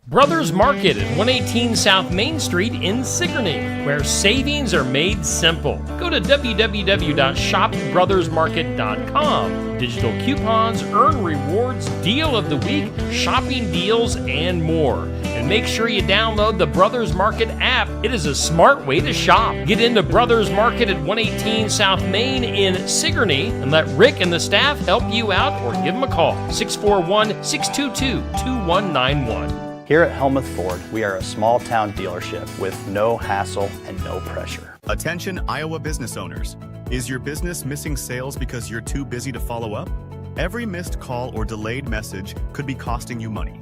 Brothers Market at 118 South Main Street in Sigourney, where savings are made simple. Go to www.shopbrothersmarket.com. Digital coupons, earn rewards, deal of the week, shopping deals, and more. And make sure you download the Brothers Market app. It is a smart way to shop. Get into Brothers Market at 118 South Main in Sigourney and let Rick and the staff help you out or give them a call. 641-622-2191. Here at Helmuth Ford, we are a small town dealership with no hassle and no pressure. Attention Iowa business owners. Is your business missing sales because you're too busy to follow up? Every missed call or delayed message could be costing you money.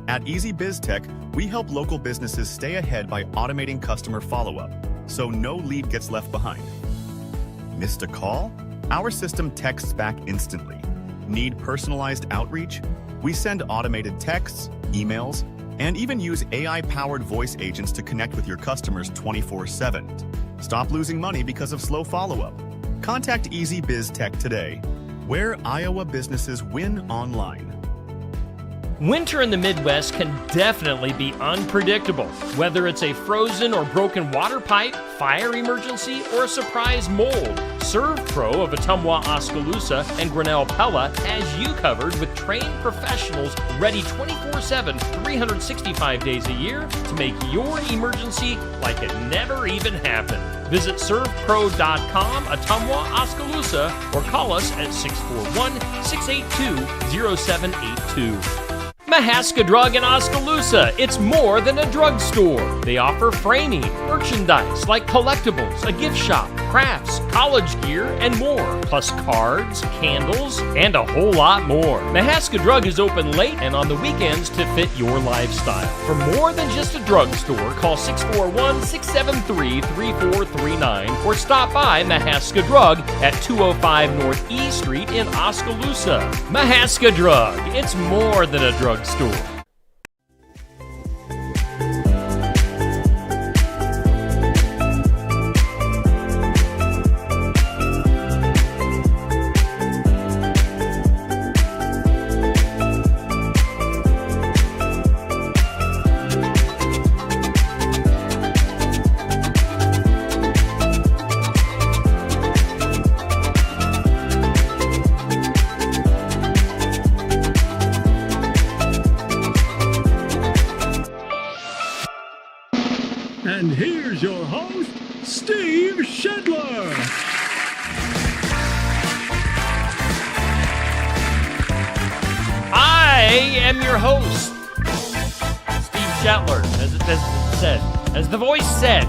At Easy Biz Tech, we help local businesses stay ahead by automating customer follow-up, so no lead gets left behind. Missed a call? Our system texts back instantly. Need personalized outreach? We send automated texts, emails, and even use AI-powered voice agents to connect with your customers 24/7. Stop losing money because of slow follow-up. Contact Easy Biz Tech today, where Iowa businesses win online. Winter in the Midwest can definitely be unpredictable. Whether it's a frozen or broken water pipe, fire emergency, or a surprise mold, ServPro of Ottumwa, Oskaloosa, and Grinnell Pella has you covered with trained professionals ready 24/7, 365 days a year to make your emergency like it never even happened. Visit servpro.com, Ottumwa, Oskaloosa, or call us at 641-682-0782. Mahaska Drug in Oskaloosa. It's more than a drugstore. They offer framing, merchandise like collectibles, a gift shop, crafts, college gear, and more, plus cards, candles, and a whole lot more. Mahaska Drug is open late and on the weekends to fit your lifestyle. For more than just a drugstore, call 641-673-3439 or stop by Mahaska Drug at 205 North E Street in Oskaloosa. Mahaska Drug. It's more than a drugstore. And here's your host, Steve Shedler. I am your host, Steve Shetler, as the voice said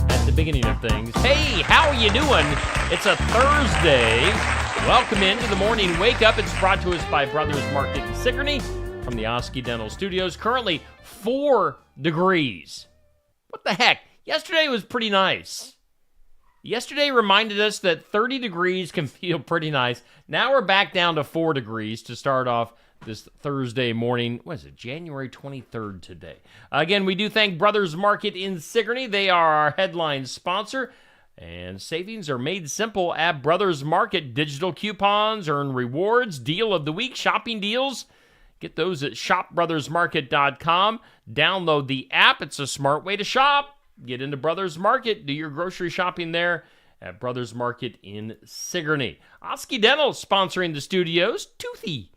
at the beginning of things. Hey, how are you doing? It's a Thursday. Welcome into the morning wake up. It's brought to us by Brothers Market in Sigourney from the Oski Dental Studios. Currently 4 degrees. What the heck? Yesterday was pretty nice. Yesterday reminded us that 30 degrees can feel pretty nice. Now we're back down to 4 degrees to start off this Thursday morning. What is it? January 23rd today. Again, we do thank Brothers Market in Sigourney. They are our headline sponsor. And savings are made simple at Brothers Market. Digital coupons, earn rewards, deal of the week, shopping deals. Get those at shopbrothersmarket.com. Download the app. It's a smart way to shop. Get into Brothers Market. Do your grocery shopping there at Brothers Market in Sigourney. Oski Dental sponsoring the studios. Toothy.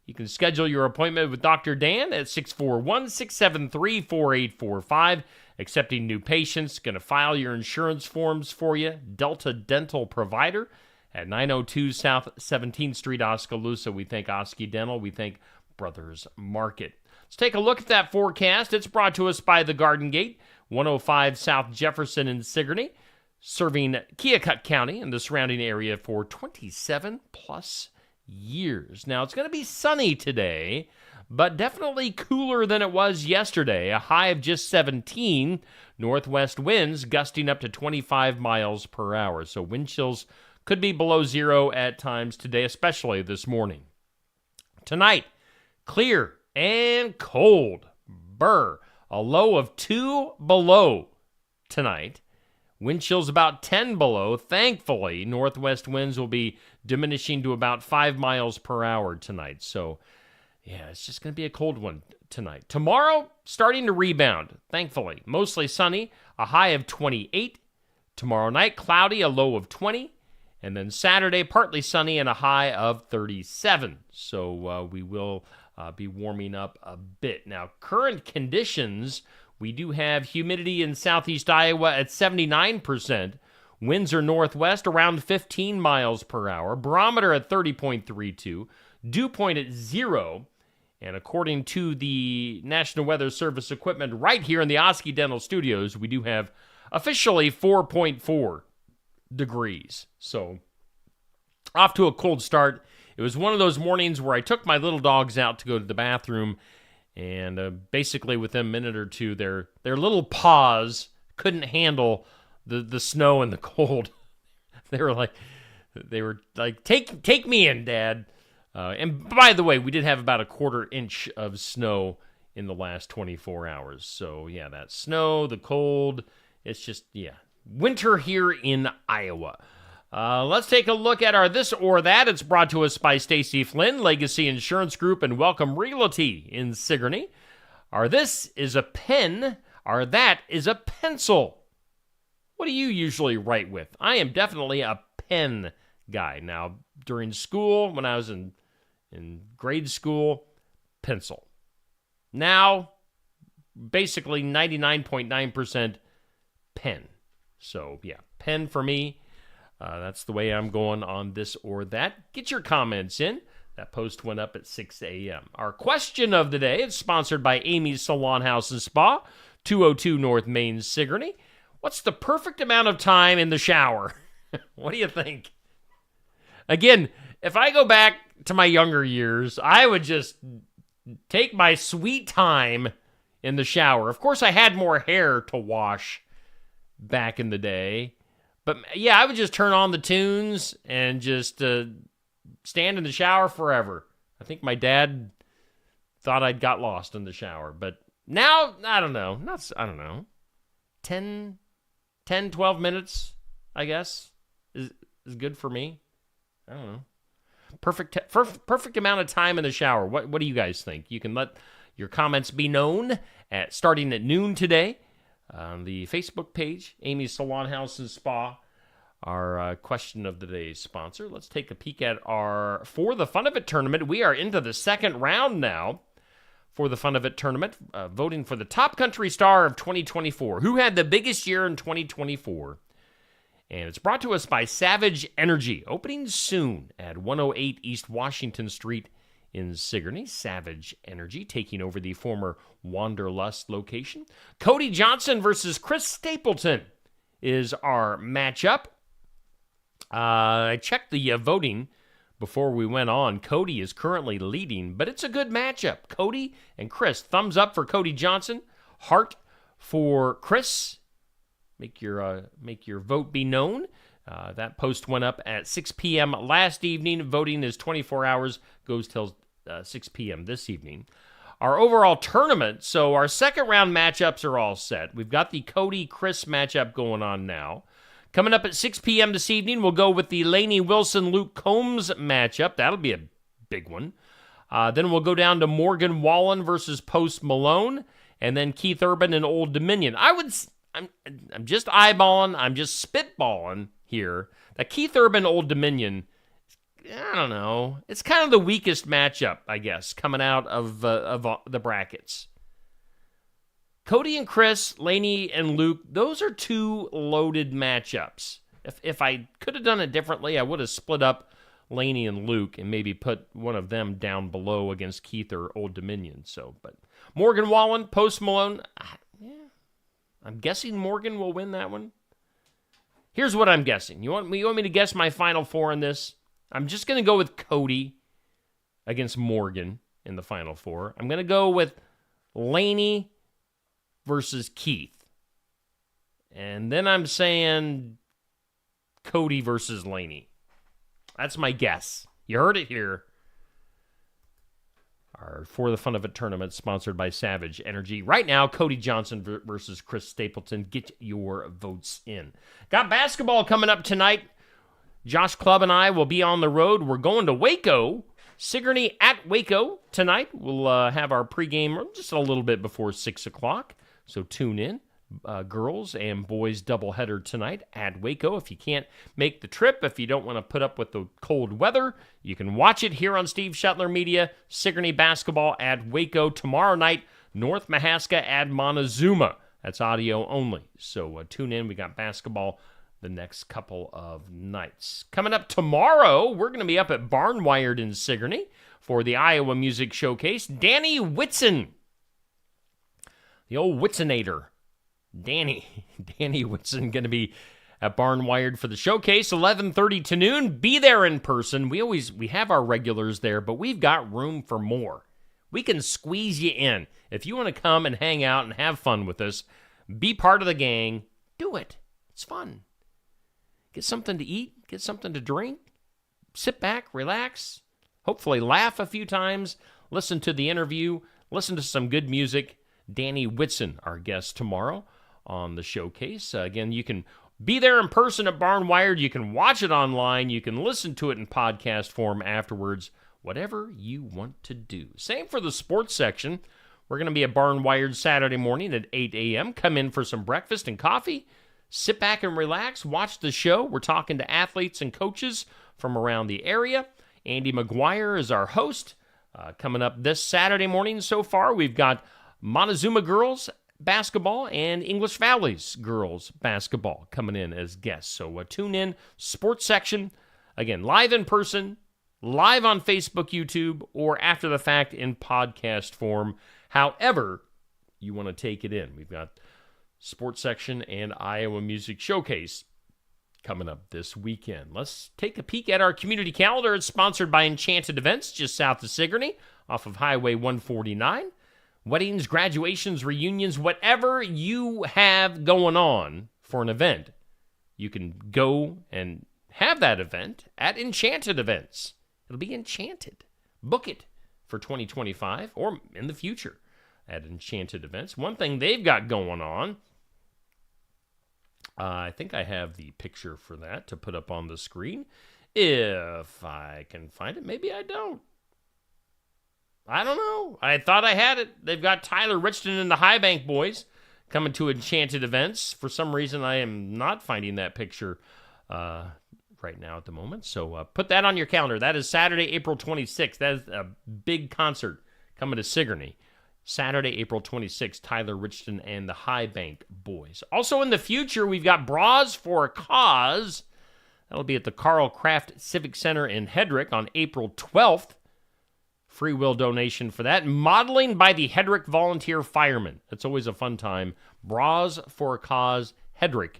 You can schedule your appointment with Dr. Dan at 641-673-4845. Accepting new patients. Going to file your insurance forms for you. Delta Dental Provider at 902 South 17th Street, Oskaloosa. We thank Oski Dental. We thank Brothers Market. Let's take a look at that forecast. It's brought to us by the Garden Gate, 105 South Jefferson in Sigourney, serving Keokuk County and the surrounding area for 27 plus years. Now, it's going to be sunny today, but definitely cooler than it was yesterday. A high of just 17, northwest winds gusting up to 25 miles per hour. So wind chills could be below zero at times today, especially this morning. Tonight, clear and cold. Burr. A low of 2 below tonight. Wind chills about 10 below. Thankfully, northwest winds will be diminishing to about 5 miles per hour tonight. So, Yeah, it's just going to be a cold one tonight. Tomorrow, starting to rebound, thankfully. Mostly sunny, a high of 28. Tomorrow night, cloudy, a low of 20. And then Saturday, partly sunny and a high of 37. So we will be warming up a bit. Now, current conditions, we do have humidity in southeast Iowa at 79%. Winds are northwest around 15 miles per hour. Barometer at 30.32. Dew point at 0. And according to the National Weather Service equipment right here in the Oski Dental Studios, we do have officially 4.4 degrees. So, off to a cold start. It was one of those mornings where I took my little dogs out to go to the bathroom, and basically within a minute or two, their little paws couldn't handle the snow and the cold. They were like, take me in, Dad. And by the way, we did have about a quarter inch of snow in the last 24 hours. So, yeah, that snow, the cold, it's just, winter here in Iowa. Let's take a look at our This or That. It's brought to us by Stacy Flynn, Legacy Insurance Group, and Welcome Realty in Sigourney. Our This is a pen. Our That is a pencil. What do you usually write with? I am definitely a pen guy. Now, during school, when I was in grade school, pencil. Now, basically 99.9% pen. So, yeah, pen for me. That's the way I'm going on This or That. Get your comments in. That post went up at 6 a.m. Our question of the day is sponsored by Amy's Salon House and Spa, 202 North Main, Sigourney. What's the perfect amount of time in the shower? What do you think? Again, if I go back to my younger years, I would just take my sweet time in the shower. Of course, I had more hair to wash back in the day. But, yeah, I would just turn on the tunes and just stand in the shower forever. I think my dad thought I'd got lost in the shower. But now, I don't know. 10, 12 minutes, I guess, is good for me. I don't know. Perfect amount of time in the shower. What do you guys think? You can let your comments be known starting at noon today on the Facebook page, Amy's Salon House and Spa, our question of the day's sponsor. Let's take a peek at our For the Fun of It tournament. We are into the second round now for the Fun of It tournament, voting for the top country star of 2024. Who had the biggest year in 2024? And it's brought to us by Savage Energy, opening soon at 108 East Washington Street in Sigourney. Savage Energy taking over the former Wanderlust location. Cody Johnson versus Chris Stapleton is our matchup. I checked the voting before we went on. Cody is currently leading, but it's a good matchup. Cody and Chris, thumbs up for Cody Johnson, heart for Chris. Make your vote be known. That post went up at 6 p.m. last evening. Voting is 24 hours, goes till 6 p.m. this evening. Our overall tournament, so our second round matchups are all set. We've got the Cody-Chris matchup going on now. Coming up at 6 p.m. this evening, we'll go with the Lainey Wilson-Luke Combs matchup. That'll be a big one. Then we'll go down to Morgan Wallen versus Post Malone, and then Keith Urban and Old Dominion. I'm just eyeballing, I'm just spitballing here. That Keith Urban Old Dominion, I don't know. It's kind of the weakest matchup, I guess, coming out of the brackets. Cody and Chris, Lainey and Luke, those are two loaded matchups. If I could have done it differently, I would have split up Lainey and Luke and maybe put one of them down below against Keith or Old Dominion. But Morgan Wallen, Post Malone, I'm guessing Morgan will win that one. Here's what I'm guessing. You want me to guess my final four in this? I'm just going to go with Cody against Morgan in the final four. I'm going to go with Lainey versus Keith. And then I'm saying Cody versus Lainey. That's my guess. You heard it here. Our For the Fun of It tournament sponsored by Savage Energy. Right now, Cody Johnson versus Chris Stapleton. Get your votes in. Got basketball coming up tonight. Josh Clubb and I will be on the road. We're going to Waco Sigourney at Waco tonight. We'll have our pregame just a little bit before 6 o'clock, so tune in. Girls and boys doubleheader tonight at Waco. If you can't make the trip, if you don't want to put up with the cold weather, you can watch it here on Steve Shetler Media. Sigourney basketball at Waco tomorrow night. North Mahaska at Montezuma. That's audio only. So tune in. We got basketball the next couple of nights. Coming up tomorrow, we're going to be up at Barnwired in Sigourney for the Iowa Music Showcase. Danny Whitson, the old Whitsonator. Danny Whitson going to be at Barnwired for the showcase, 11:30 to noon. Be there in person. We have our regulars there, but we've got room for more. We can squeeze you in. If you want to come and hang out and have fun with us, be part of the gang, do it. It's fun. Get something to eat, get something to drink, sit back, relax, hopefully laugh a few times, listen to the interview, listen to some good music. Danny Whitson, our guest tomorrow on the showcase. Again, you can be there in person at Barnwired. You can watch it online. You can listen to it in podcast form afterwards. Whatever you want to do. Same for the sports section. We're going to be at Barnwired Saturday morning at 8 a.m. Come in for some breakfast and coffee. Sit back and relax. Watch the show. We're talking to athletes and coaches from around the area. Andy McGuire is our host. Coming up this Saturday morning so far, we've got Montezuma girls basketball and English Valley's girls basketball coming in as guests. So tune in. Sports section, again, live in person, live on Facebook, YouTube, or after the fact in podcast form. However you want to take it in. We've got sports section and Iowa Music Showcase coming up this weekend. Let's take a peek at our community calendar. It's sponsored by Enchanted Events, just south of Sigourney, off of Highway 149. Weddings, graduations, reunions, whatever you have going on for an event, you can go and have that event at Enchanted Events. It'll be enchanted. Book it for 2025 or in the future at Enchanted Events. One thing they've got going on, I think I have the picture for that to put up on the screen. If I can find it, maybe I don't. I don't know. I thought I had it. They've got Tyler Richton and the High Bank Boys coming to Enchanted Events. For some reason, I am not finding that picture right now at the moment. So put that on your calendar. That is Saturday, April 26th. That is a big concert coming to Sigourney. Saturday, April 26th, Tyler Richton and the High Bank Boys. Also in the future, we've got Bras for a Cause. That'll be at the Carl Craft Civic Center in Hedrick on April 12th. Free will donation for that. Modeling by the Hedrick Volunteer Firemen. That's always a fun time. Bras for a Cause, Hedrick,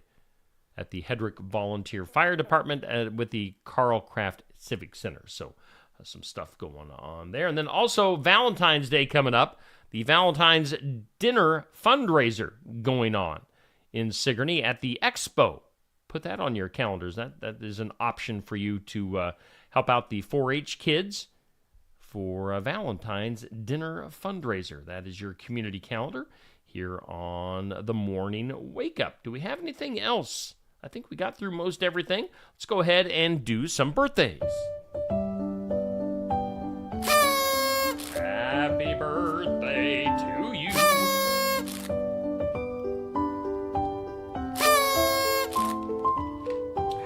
at the Hedrick Volunteer Fire Department with the Carl Craft Civic Center. So some stuff going on there. And then also Valentine's Day coming up. The Valentine's Dinner fundraiser going on in Sigourney at the Expo. Put that on your calendars. That is an option for you to help out the 4-H kids for a Valentine's Dinner fundraiser. That is your community calendar here on the Morning Wake Up. Do we have anything else? I think we got through most everything. Let's go ahead and do some birthdays. Happy birthday to you.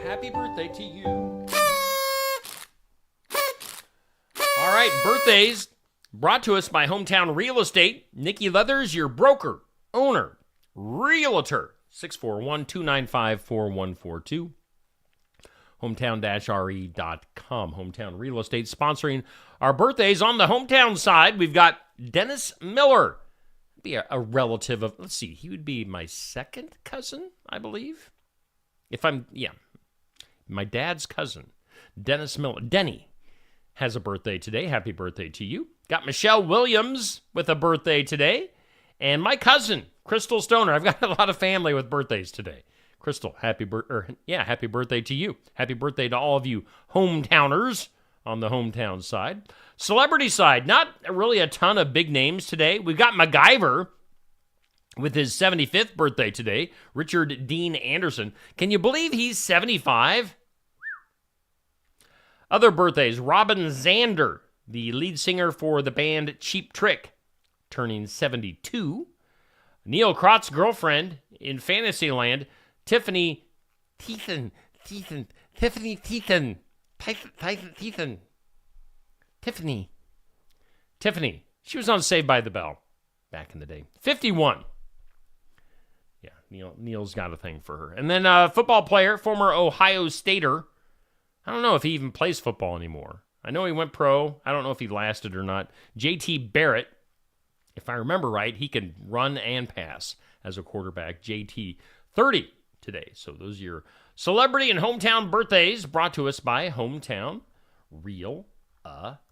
Happy birthday to you. All right, birthdays brought to us by Hometown Real Estate. Nikki Leathers, your broker, owner, realtor. 641-295-4142. Hometown-re.com. Hometown Real Estate sponsoring our birthdays. On the hometown side, we've got Dennis Miller. Be a relative of, let's see, he would be my second cousin, I believe. My dad's cousin, Dennis Miller. Denny has a birthday today. Happy birthday to you. Got Michelle Williams with a birthday today. And my cousin, Crystal Stoner. I've got a lot of family with birthdays today. Crystal, happy birthday to you. Happy birthday to all of you hometowners on the hometown side. Celebrity side, not really a ton of big names today. We've got MacGyver with his 75th birthday today. Richard Dean Anderson. Can you believe he's 75? Other birthdays, Robin Zander, the lead singer for the band Cheap Trick, turning 72. Neil Krott's girlfriend in Fantasyland, Tiffany Thiessen. Tiffany. She was on Saved by the Bell back in the day. 51. Yeah, Neil's got a thing for her. And then football player, former Ohio Stater. I don't know if he even plays football anymore. I know he went pro. I don't know if he lasted or not. J.T. Barrett, if I remember right, he could run and pass as a quarterback. J.T. 30 today. So those are your celebrity and hometown birthdays brought to us by Hometown Real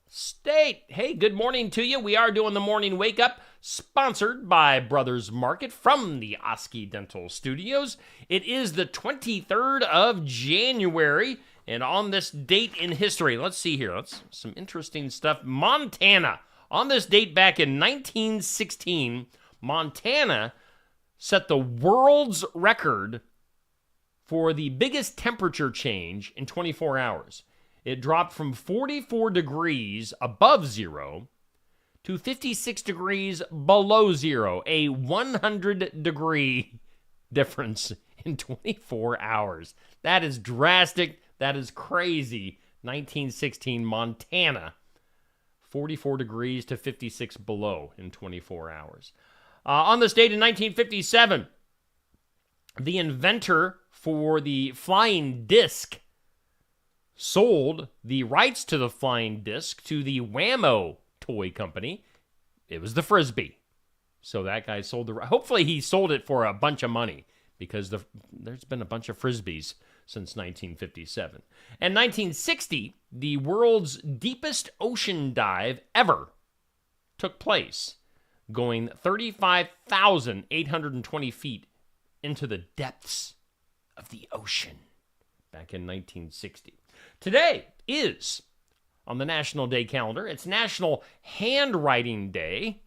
Estate. Hey, good morning to you. We are doing the morning wake up, sponsored by Brothers Market from the Oski Dental Studios. It is the 23rd of January, and on this date in history, let's see here. That's some interesting stuff. Montana. On this date back in 1916, Montana set the world's record for the biggest temperature change in 24 hours. It dropped from 44 degrees above zero to 56 degrees below zero, a 100-degree difference in 24 hours. That is drastic. That is crazy. 1916, Montana, 44 degrees to 56 below in 24 hours. On this date in 1957, the inventor for the flying disc sold the rights to the flying disc to the Wham-O toy company. It was the Frisbee. So that guy sold hopefully he sold it for a bunch of money, because there's been a bunch of Frisbees since 1957. And 1960, the world's deepest ocean dive ever took place, going 35,820 feet into the depths of the ocean back in 1960. Today is, on the National Day calendar, it's National Handwriting Day.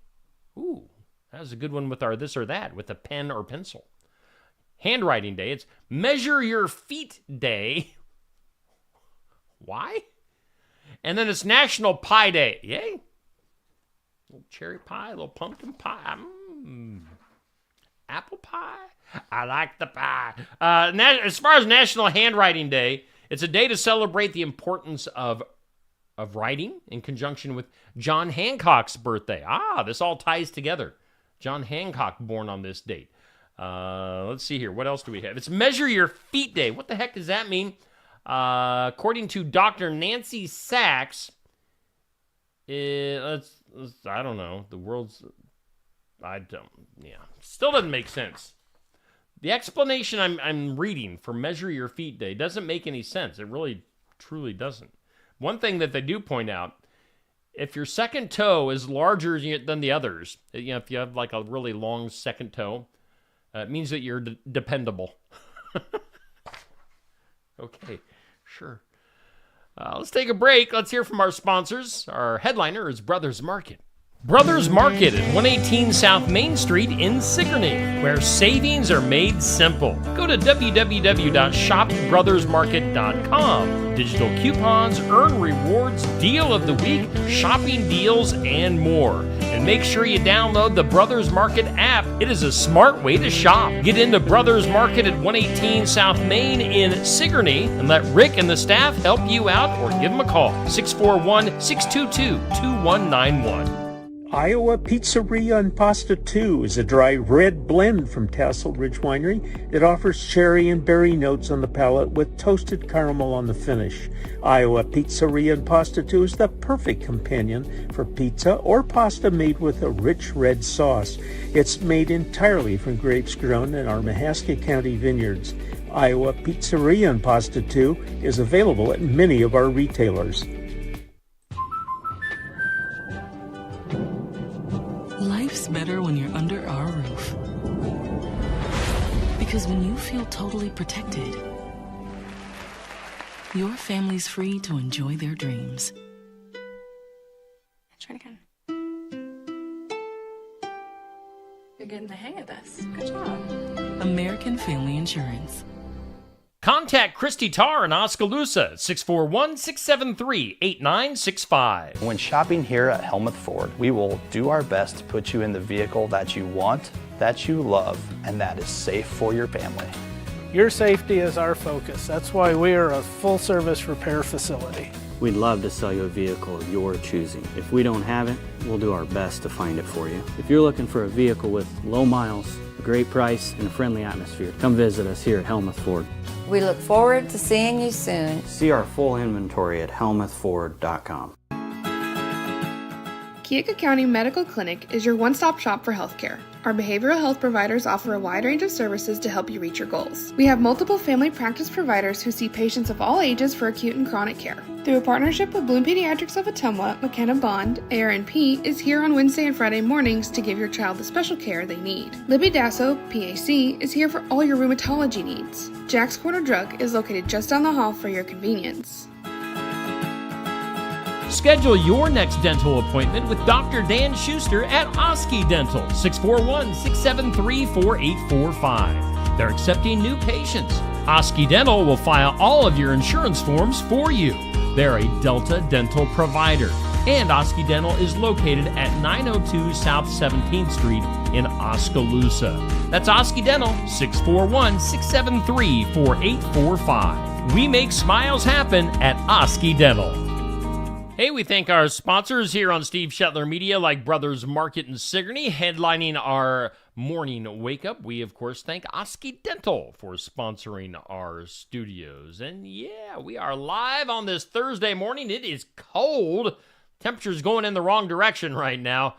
Ooh, that was a good one with our this or that, with a pen or pencil. Handwriting Day. It's Measure Your Feet Day. Why? And then it's National Pie Day. Yay. A little cherry pie, a little pumpkin pie. Apple pie. I like the pie. As far as National Handwriting Day, it's a day to celebrate the importance of writing in conjunction with John Hancock's birthday. This all ties together. John Hancock born on this date. Let's see here. What else do we have? It's Measure Your Feet Day. What the heck does that mean? According to Dr. Nancy Sachs, I don't know. Still doesn't make sense. The explanation I'm reading for Measure Your Feet Day doesn't make any sense. It really, truly doesn't. One thing that they do point out, if your second toe is larger than the others, if you have like a really long second toe, it means that you're dependable. Okay, sure. Let's take a break. Let's hear from our sponsors. Our headliner is Brothers Market. Brothers Market at 118 South Main Street in Sigourney, where savings are made simple. Go to www.shopbrothersmarket.com. Digital coupons, earn rewards, deal of the week, shopping deals, and more. And make sure you download the Brothers Market app. It is a smart way to shop. Get into Brothers Market at 118 South Main in Sigourney and let Rick and the staff help you out, or give them a call, 641-622-2191. Iowa Pizzeria and Pasta 2 is a dry red blend from Tassel Ridge Winery that offers cherry and berry notes on the palate with toasted caramel on the finish. Iowa Pizzeria and Pasta 2 is the perfect companion for pizza or pasta made with a rich red sauce. It's made entirely from grapes grown in our Mahaska County vineyards. Iowa Pizzeria and Pasta 2 is available at many of our retailers. Life's better when you're under our roof. Because when you feel totally protected, your family's free to enjoy their dreams. Try it again. You're getting the hang of this. Good job. American Family Insurance. contact Christy Tarr in Oskaloosa at 641-673-8965. When shopping here at Helmuth Ford, we will do our best to put you in the vehicle that you want, that you love, and that is safe for your family. Your safety is our focus. That's why we are a full-service repair facility. We'd love to sell you a vehicle of your choosing. If we don't have it, we'll do our best to find it for you. If you're looking for a vehicle with low miles, a great price, and a friendly atmosphere, come visit us here at Helmuth Ford. We look forward to seeing you soon. See our full inventory at helmuthford.com. Keokuk County Medical Clinic is your one-stop shop for healthcare. Our behavioral health providers offer a wide range of services to help you reach your goals. We have multiple family practice providers who see patients of all ages for acute and chronic care. Through a partnership with Bloom Pediatrics of Ottumwa, McKenna Bond, ARNP, is here on Wednesday and Friday mornings to give your child the special care they need. Libby Dasso, PAC, is here for all your rheumatology needs. Jack's Corner Drug is located just down the hall for your convenience. Schedule your next dental appointment with Dr. Dan Schuster at Oski Dental, 641-673-4845. They're accepting new patients. Oski Dental will file all of your insurance forms for you. They're a Delta dental provider. And Oski Dental is located at 902 South 17th Street in Oskaloosa. That's Oski Dental, 641-673-4845. We make smiles happen at Oski Dental. Hey, we thank our sponsors here on Steve Shetler Media, like Brothers Market and Sigourney, headlining our morning wake-up. We, of course, thank Oski Dental for sponsoring our studios. And, yeah, we are live on this Thursday morning. It is cold. Temperature's going in the wrong direction right now.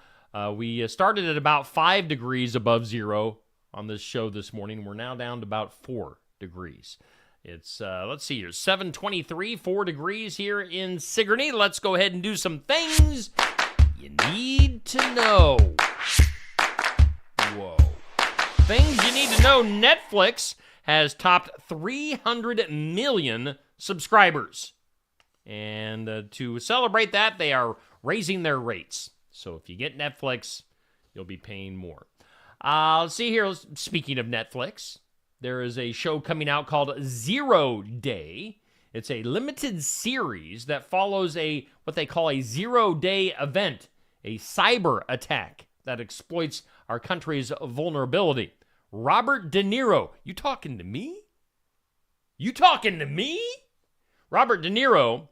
We started at about 5 degrees above zero on this show this morning. We're now down to about 4 degrees. It's, let's see here, 7:23, 4 degrees here in Sigourney. Let's go ahead and do some things you need to know. Whoa. Things you need to know. Netflix has topped 300 million subscribers. And to celebrate that, they are raising their rates. So if you get Netflix, you'll be paying more. Let's see here, speaking of Netflix, there is a show coming out called 0 Day. It's a limited series that follows what they call a 0-day event, a cyber attack that exploits our country's vulnerability. Robert De Niro, you talking to me? You talking to me? Robert De Niro,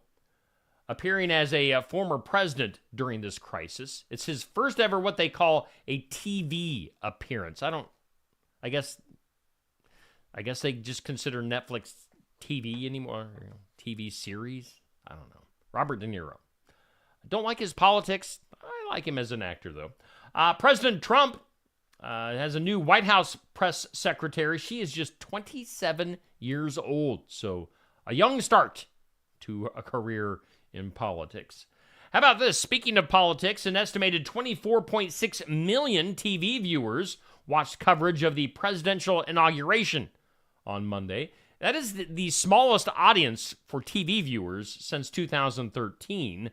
appearing as a former president during this crisis. It's his first ever what they call a TV appearance. I guess they just consider Netflix TV anymore. TV series? I don't know. Robert De Niro. I don't like his politics. I like him as an actor, though. President Trump has a new White House press secretary. She is just 27 years old. So a young start to a career in politics. How about this? Speaking of politics, an estimated 24.6 million TV viewers watched coverage of the presidential inauguration on Monday. That is the smallest audience for TV viewers since 2013.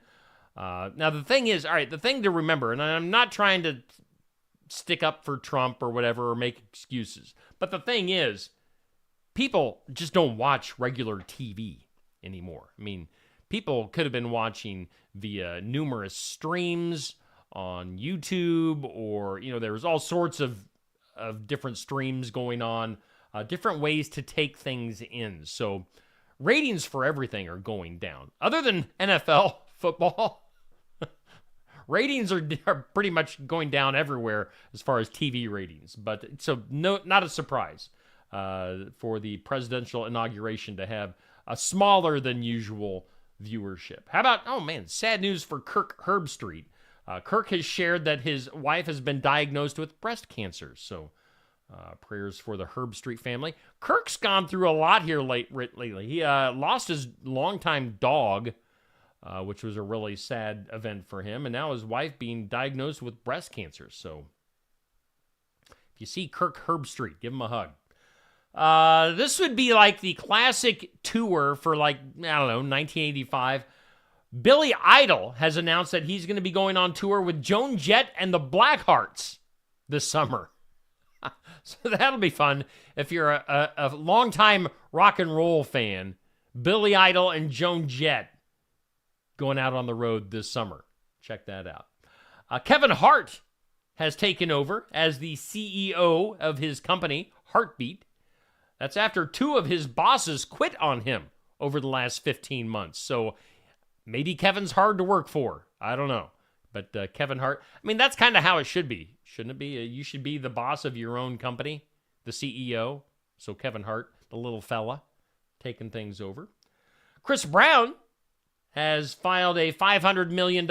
Now, the thing is, all right, the thing to remember, and I'm not trying to stick up for Trump or whatever or make excuses, but the thing is, people just don't watch regular TV anymore. I mean, people could have been watching via numerous streams on YouTube, or, there was all sorts of different streams going on. Different ways to take things in. So ratings for everything are going down. Other than NFL football, ratings are pretty much going down everywhere as far as TV ratings. But so not a surprise for the presidential inauguration to have a smaller than usual viewership. How about, sad news for Kirk Herbstreit. Kirk has shared that his wife has been diagnosed with breast cancer. So prayers for the Herbstreit family. Kirk's gone through a lot here lately. He lost his longtime dog, which was a really sad event for him, and now his wife being diagnosed with breast cancer. So if you see Kirk Herbstreit, give him a hug. This would be like the classic tour for 1985. Billy Idol has announced that he's going to be going on tour with Joan Jett and the Blackhearts this summer. So that'll be fun if you're a longtime rock and roll fan. Billy Idol and Joan Jett going out on the road this summer. Check that out. Kevin Hart has taken over as the CEO of his company, Heartbeat. That's after 2 of his bosses quit on him over the last 15 months. So maybe Kevin's hard to work for. I don't know. But Kevin Hart, I mean, that's kind of how it should be. Shouldn't it be? You should be the boss of your own company, the CEO. So Kevin Hart, the little fella, taking things over. Chris Brown has filed a $500 million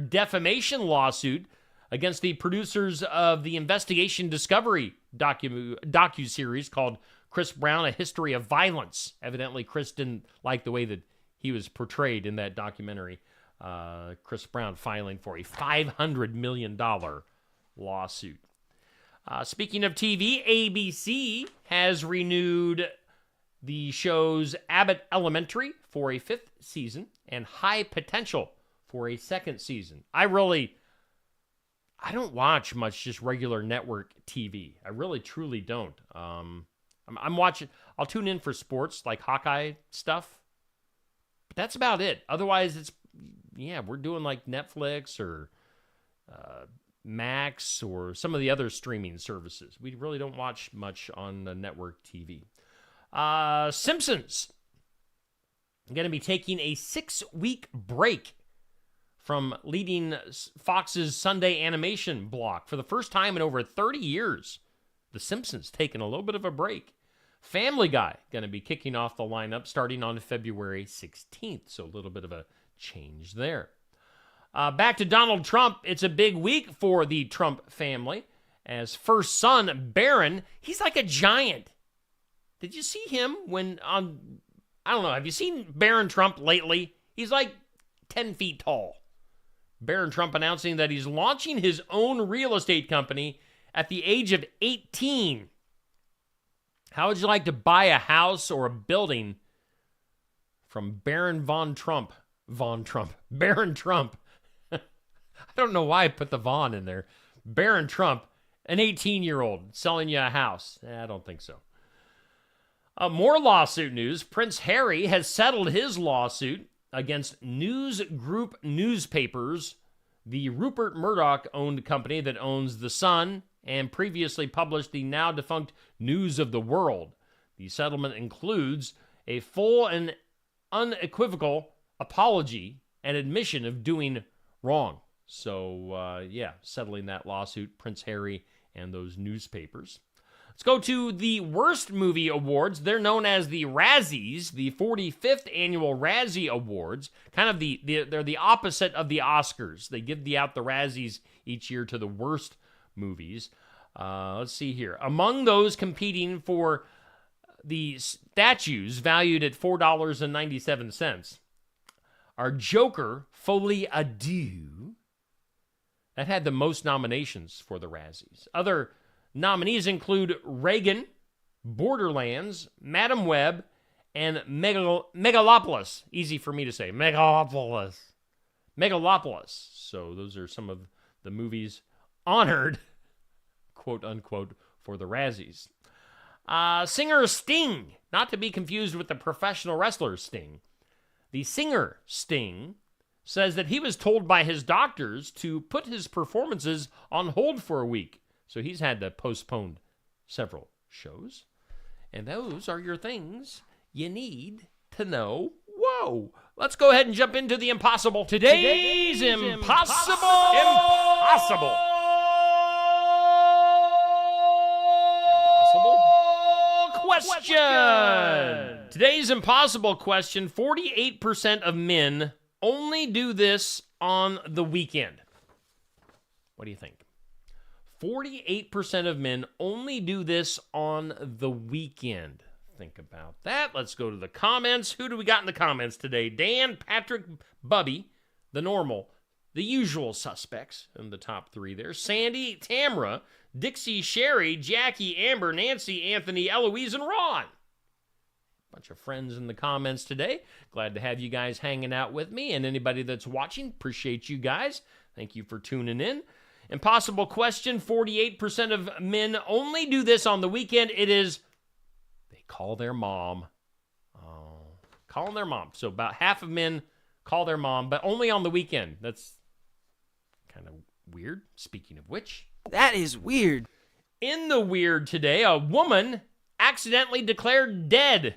defamation lawsuit against the producers of the Investigation Discovery docuseries called Chris Brown, A History of Violence. Evidently, Chris didn't like the way that he was portrayed in that documentary. Chris Brown filing for a $500 million lawsuit. Speaking of TV, ABC has renewed the shows Abbott Elementary for a 5th season and High Potential for a 2nd season. I don't watch much just regular network TV. I really, truly don't. I'm watching, I'll tune in for sports like Hawkeye stuff, but that's about it. Otherwise, we're doing like Netflix or Max or some of the other streaming services. We really don't watch much on the network TV. Simpsons going to be taking a 6-week break from leading Fox's Sunday animation block. For the first time in over 30 years, The Simpsons taking a little bit of a break. Family Guy going to be kicking off the lineup starting on February 16th, so a little bit of a change there. Back to Donald Trump. It's a big week for the Trump family. As first son, Barron, he's like a giant. Did you see him I don't know, have you seen Barron Trump lately? He's like 10 feet tall. Barron Trump announcing that he's launching his own real estate company at the age of 18. How would you like to buy a house or a building from Baron Von Trump? Barron Trump. I don't know why I put the Von in there. Barron Trump, an 18-year-old selling you a house. I don't think so. More lawsuit news. Prince Harry has settled his lawsuit against News Group Newspapers, the Rupert Murdoch-owned company that owns The Sun and previously published the now-defunct News of the World. The settlement includes a full and unequivocal apology and admission of doing wrong. So, settling that lawsuit, Prince Harry and those newspapers. Let's go to the Worst Movie Awards. They're known as the Razzies, the 45th Annual Razzie Awards. Kind of they're the opposite of the Oscars. They give out the Razzies each year to the worst movies. Let's see here. Among those competing for the statues valued at $4.97 are Joker, Folie à Deux. That had the most nominations for the Razzies. Other nominees include Reagan, Borderlands, Madam Web, and Megalopolis. Easy for me to say. Megalopolis. So those are some of the movies honored, quote unquote, for the Razzies. Singer Sting, not to be confused with the professional wrestler Sting. The singer Sting says that he was told by his doctors to put his performances on hold for a week. So he's had to postpone several shows. And those are your things you need to know. Whoa! Let's go ahead and jump into the impossible. Today's impossible question. Today's impossible question. 48% of men only do this on the weekend. What do you think? 48% of men only do this on the weekend. Think about that. Let's go to the comments. Who do we got in the comments today? Dan, Patrick, Bubby, the usual suspects in the top 3 there. Sandy, Tamra, Dixie, Sherry, Jackie, Amber, Nancy, Anthony, Eloise, and Ron. Bunch of friends in the comments today. Glad to have you guys hanging out with me. And anybody that's watching, appreciate you guys. Thank you for tuning in. Impossible question. 48% of men only do this on the weekend. It is, they call their mom. Oh, calling their mom. So about half of men call their mom, but only on the weekend. That's kind of weird. Speaking of which. That is weird. In the weird today, a woman accidentally declared dead.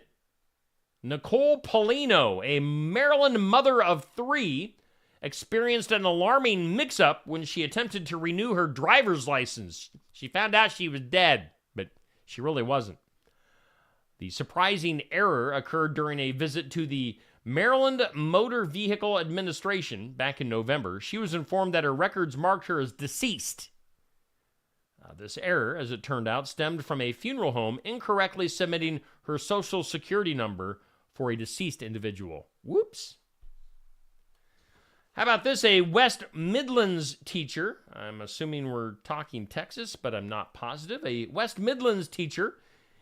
Nicole Polino, a Maryland mother of 3, experienced an alarming mix-up when she attempted to renew her driver's license. She found out she was dead, but she really wasn't. The surprising error occurred during a visit to the Maryland Motor Vehicle Administration back in November. She was informed that her records marked her as deceased. This error, as it turned out, stemmed from a funeral home incorrectly submitting her social security number for a deceased individual. Whoops. How about this? A West Midlands teacher, I'm assuming we're talking Texas, but I'm not positive. A West Midlands teacher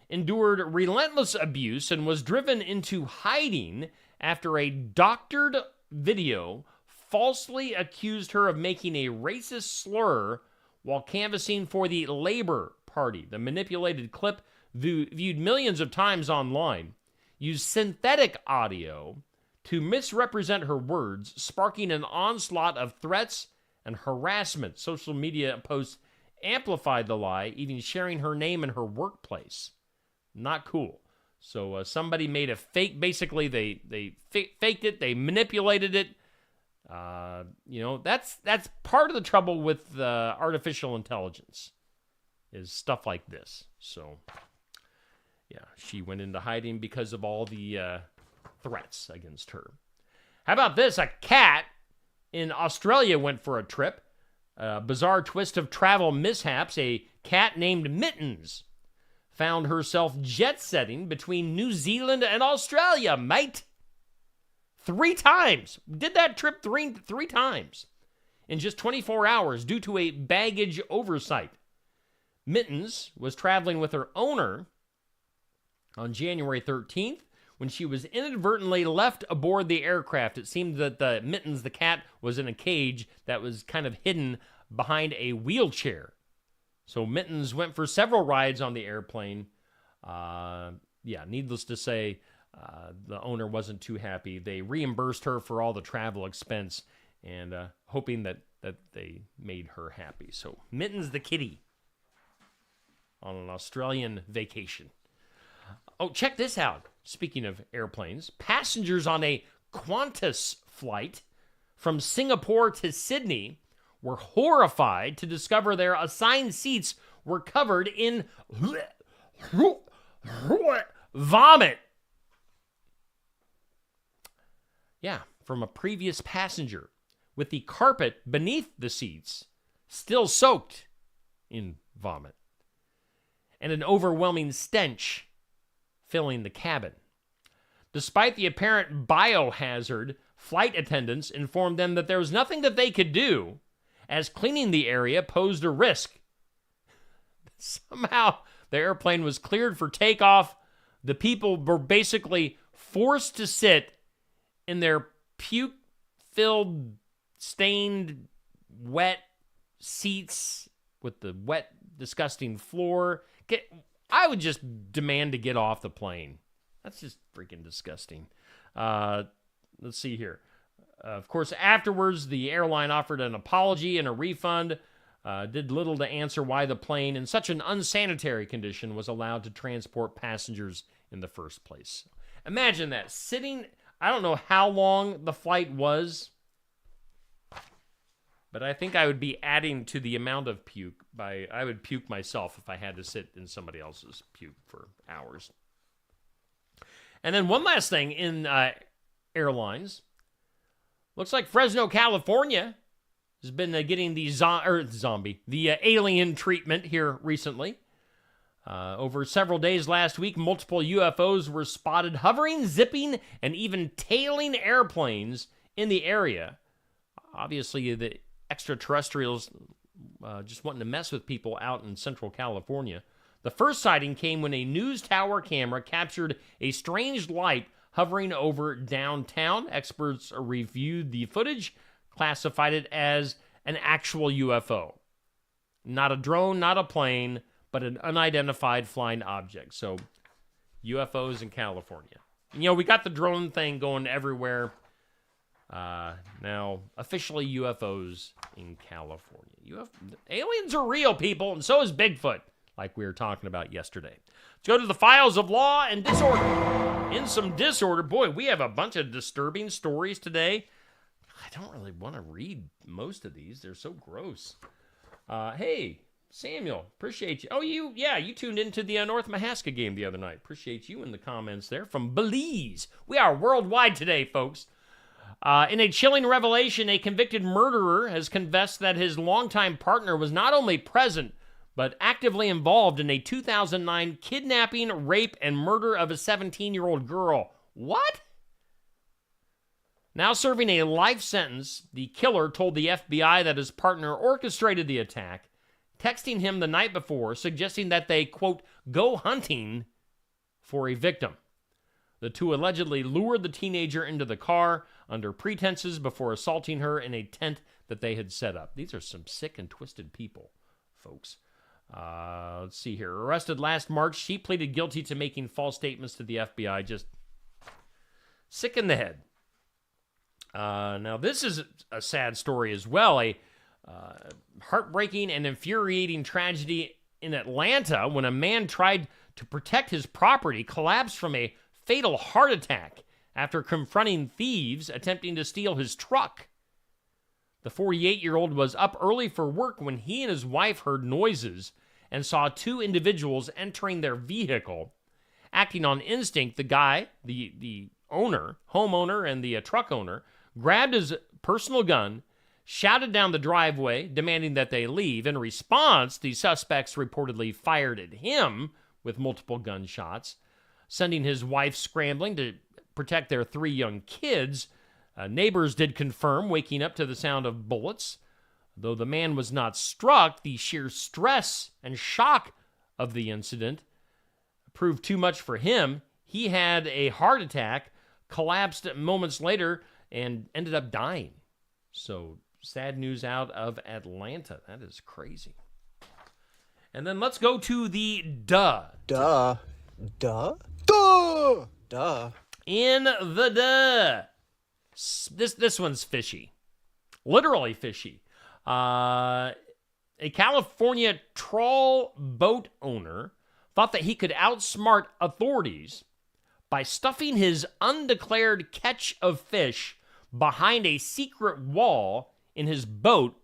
endured relentless abuse and was driven into hiding after a doctored video falsely accused her of making a racist slur while canvassing for the Labor Party. The manipulated clip, viewed millions of times online, used synthetic audio to misrepresent her words, sparking an onslaught of threats and harassment. Social media posts amplified the lie, even sharing her name in her workplace. Not cool. So somebody made a fake, basically they faked it, they manipulated it. That's part of the trouble with artificial intelligence, is stuff like this. So, yeah, she went into hiding because of all the threats against her. How about this? A cat in Australia went for a trip. A bizarre twist of travel mishaps. A cat named Mittens found herself jet-setting between New Zealand and Australia, mate. 3 times. Did that trip three times in just 24 hours due to a baggage oversight. Mittens was traveling with her owner on January 13th when she was inadvertently left aboard the aircraft. It seemed that Mittens, the cat, was in a cage that was kind of hidden behind a wheelchair. So Mittens went for several rides on the airplane. Needless to say, the owner wasn't too happy. They reimbursed her for all the travel expense and hoping that they made her happy. So Mittens the kitty on an Australian vacation. Oh, check this out. Speaking of airplanes, passengers on a Qantas flight from Singapore to Sydney were horrified to discover their assigned seats were covered in vomit. Yeah, from a previous passenger, with the carpet beneath the seats still soaked in vomit, and an overwhelming stench filling the cabin. Despite the apparent biohazard, flight attendants informed them that there was nothing that they could do, as cleaning the area posed a risk. Somehow, the airplane was cleared for takeoff. The people were basically forced to sit in their puke-filled, stained, wet seats with the wet, disgusting floor. I would just demand to get off the plane. That's just freaking disgusting. Let's see here. Of course, afterwards, the airline offered an apology and a refund. Did little to answer why the plane, in such an unsanitary condition, was allowed to transport passengers in the first place. Imagine that, sitting... I don't know how long the flight was, but I think I would be adding to the amount of puke. I would puke myself if I had to sit in somebody else's puke for hours. And then one last thing in airlines. Looks like Fresno, California has been getting the alien treatment here recently. Over several days last week, multiple UFOs were spotted hovering, zipping, and even tailing airplanes in the area. Obviously, the extraterrestrials just wanting to mess with people out in Central California. The first sighting came when a news tower camera captured a strange light hovering over downtown. Experts reviewed the footage, classified it as an actual UFO. not a drone, not a plane, but an unidentified flying object. So UFOs in California. You know, we got the drone thing going everywhere. Now, officially UFOs in California. Aliens are real, people, and so is Bigfoot, like we were talking about yesterday. Let's go to the files of law and disorder. In some disorder, boy, we have a bunch of disturbing stories today. I don't really want to read most of these. They're so gross. Hey, Samuel, appreciate you. Oh, you tuned into the North Mahaska game the other night. Appreciate you in the comments there from Belize. We are worldwide today, folks. In a chilling revelation, a convicted murderer has confessed that his longtime partner was not only present, but actively involved in a 2009 kidnapping, rape, and murder of a 17-year-old girl. What? Now serving a life sentence, the killer told the FBI that his partner orchestrated the attack, texting him the night before, suggesting that they, quote, go hunting for a victim. The two allegedly lured the teenager into the car under pretenses before assaulting her in a tent that they had set up. These are some sick and twisted people, folks. Let's see here. Arrested last March, she pleaded guilty to making false statements to the FBI. Just sick in the head. Now, this is a sad story as well. A heartbreaking and infuriating tragedy in Atlanta when a man tried to protect his property collapsed from a fatal heart attack after confronting thieves attempting to steal his truck. The 48-year-old was up early for work when he and his wife heard noises and saw two individuals entering their vehicle. Acting on instinct, the guy, the homeowner, and the truck owner grabbed his personal gun, shouted down the driveway, demanding that they leave. In response, the suspects reportedly fired at him with multiple gunshots, sending his wife scrambling to protect their 3 young kids. Neighbors did confirm waking up to the sound of bullets. Though the man was not struck, the sheer stress and shock of the incident proved too much for him. He had a heart attack, collapsed moments later, and ended up dying. So, sad news out of Atlanta. That is crazy. And then let's go to the duh. Duh. In the duh. This one's fishy. Literally fishy. A California trawl boat owner thought that he could outsmart authorities by stuffing his undeclared catch of fish behind a secret wall in his boat.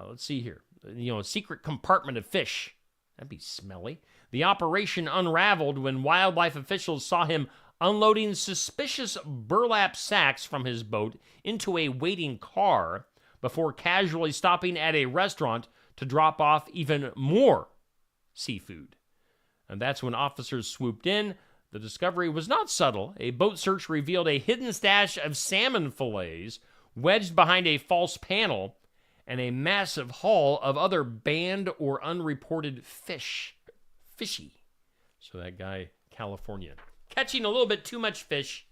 Let's see here. A secret compartment of fish. That'd be smelly. The operation unraveled when wildlife officials saw him unloading suspicious burlap sacks from his boat into a waiting car before casually stopping at a restaurant to drop off even more seafood. And that's when officers swooped in. The discovery was not subtle. A boat search revealed a hidden stash of salmon fillets wedged behind a false panel and a massive haul of other banned or unreported fish. Fishy. So that guy, California, catching a little bit too much fish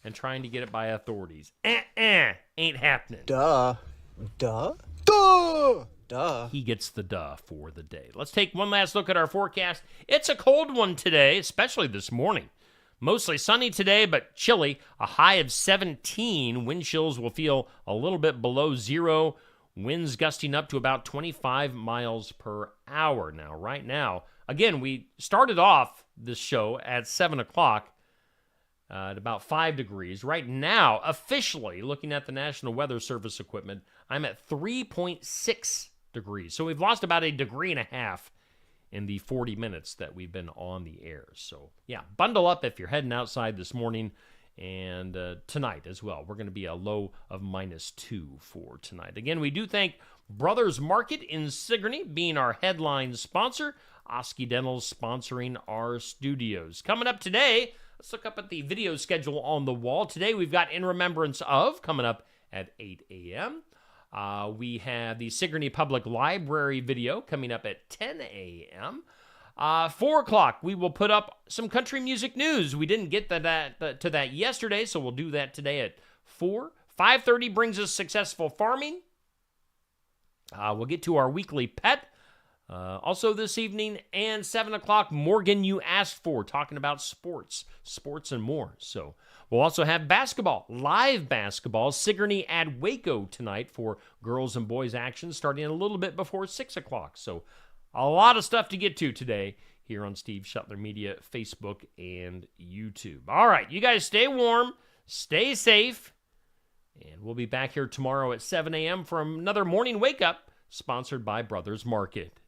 and trying to get it by authorities. Ain't happening. Duh. He gets the duh for the day. Let's take one last look at our forecast. It's a cold one today, especially this morning. Mostly sunny today, but chilly. A high of 17. Wind chills will feel a little bit below zero. Winds gusting up to about 25 miles per hour. Now, right now, again, we started off this show at 7 o'clock at about 5 degrees. Right now, officially, looking at the National Weather Service equipment, I'm at 3.6 degrees. So we've lost about 1.5 degrees in the 40 minutes that we've been on the air. So, yeah, bundle up if you're heading outside this morning and tonight as well. We're going to be a low of -2 for tonight. Again, we do thank Brothers Market in Sigourney being our headline sponsor. Oski Dental sponsoring our studios. Coming up today, let's look up at the video schedule on the wall. Today we've got In Remembrance Of coming up at 8 a.m. We have the Sigourney Public Library video coming up at 10 a.m. 4 o'clock, we will put up some country music news. We didn't get to that yesterday, so we'll do that today at 4. 5:30 brings us Successful Farming. We'll get to our weekly pet. Also this evening and 7 o'clock, Morgan You Asked For, talking about sports and more. So we'll also have basketball, live basketball, Sigourney at Waco tonight for girls and boys action, starting a little bit before 6 o'clock. So a lot of stuff to get to today here on Steve Shuttler Media, Facebook, and YouTube. All right, you guys stay warm, stay safe, and we'll be back here tomorrow at 7 a.m. for another morning wake-up sponsored by Brothers Market.